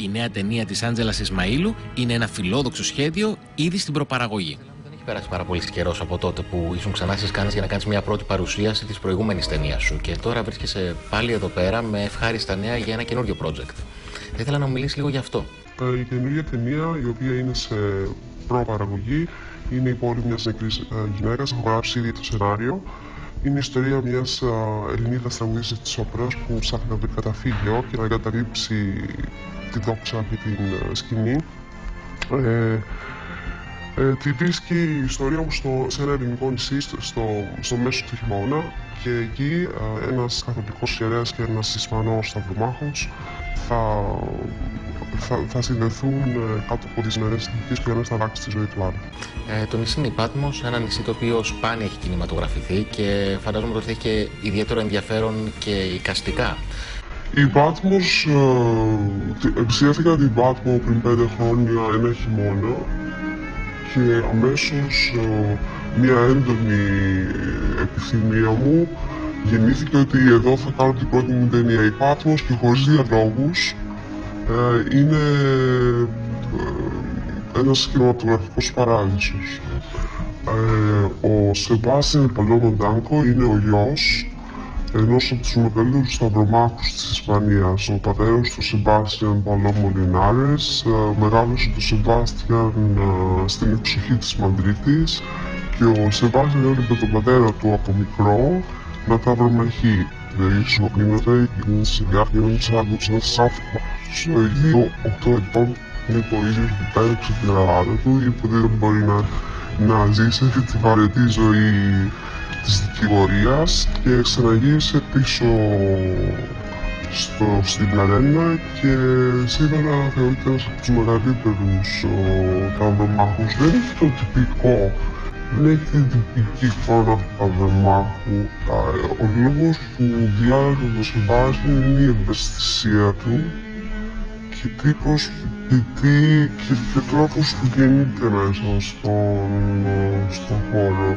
Η νέα ταινία της Άντζελας Ισμαήλου είναι ένα φιλόδοξο σχέδιο ήδη στην προπαραγωγή. Δεν έχει περάσει πάρα πολύ καιρός από τότε που ήσουν ξανά στις Κάνες για να κάνεις μια πρώτη παρουσίαση της προηγούμενης ταινίας σου. Και τώρα βρίσκεσαι πάλι εδώ πέρα με ευχάριστα νέα για ένα καινούριο project. Θα ήθελα να μιλήσεις λίγο γι' αυτό. Η καινούργια ταινία, η οποία είναι σε προπαραγωγή, είναι η πόλη μιας νεκρής γυναίκας. Έχω γράψει ήδη το σενάριο. Είναι η ιστορία μιας Ελληνίδας τραγουδίστρια της όπερας που ψάχνει να βρει καταφύγιο και να εγκαταλείψει τη δόξα και την σκηνή. Τη βρίσκει η ιστορία μου σε ένα ελληνικό νησί στο μέσο του χειμώνα και εκεί ένας καθολικός ιερέας και ένας Ισπανός σταυρομάχος θα συνδεθούν κάτω από τις νερές συνθήκες και ο ένας θα αλλάξει τη ζωή του άλλου. Το νησί είναι η Πάτμος, ένα νησί το οποίο σπάνια έχει κινηματογραφηθεί και φαντάζομαι ότι έχει και ιδιαίτερο ενδιαφέρον και εικαστικά. Η Πάτμος, επισκέφθηκα την Πάτμο πριν 5 χρόνια ένα χειμώνα και αμέσως μια έντονη επιθυμία μου γεννήθηκε ότι εδώ θα κάνω την πρώτη μου ταινία. Η Πάτμος και χωρίς διαλόγους είναι ένας κινηματογραφικός παράδεισος. Ο Σεμπάστιαν Παλόμο Ντάνκο είναι ο γιος ενός από τους μεγαλύτερους σταυρομάχους της Ισπανίας. Ο πατέρας του Σεμπάστιαν Παλόμο Λινάρες μεγάλωσε τον Σεμπάστιαν στην εξοχή της Μαδρίτης και ο Σεμπάστιαν έβλεπε τον πατέρα του από μικρό να ταυρομαχεί. Δηλαδή σωλήνεται και σιγά γίνοντας ένας σταυρομάχος. Στο ίδιο 8 ετών είναι το ίδιο που πέραξε την Ελλάδα του ή που δεν μπορεί να ζήσει αυτή τη βαρετή ζωή της δικηγορίας και ξαναγύρισε πίσω στην αρένα και σήμερα θεωρείται ένας από τους μεγαλύτερους ταυρομάχους. Δεν έχει το τυπικό, δεν έχει την τυπική εικόνα του ταυρομάχου. Ο λόγος που διάλεγε το Σεμπάστιαν είναι η ευαισθησία του και τι προσποιεί και τρόπος που γεννείται μέσα στον χώρο.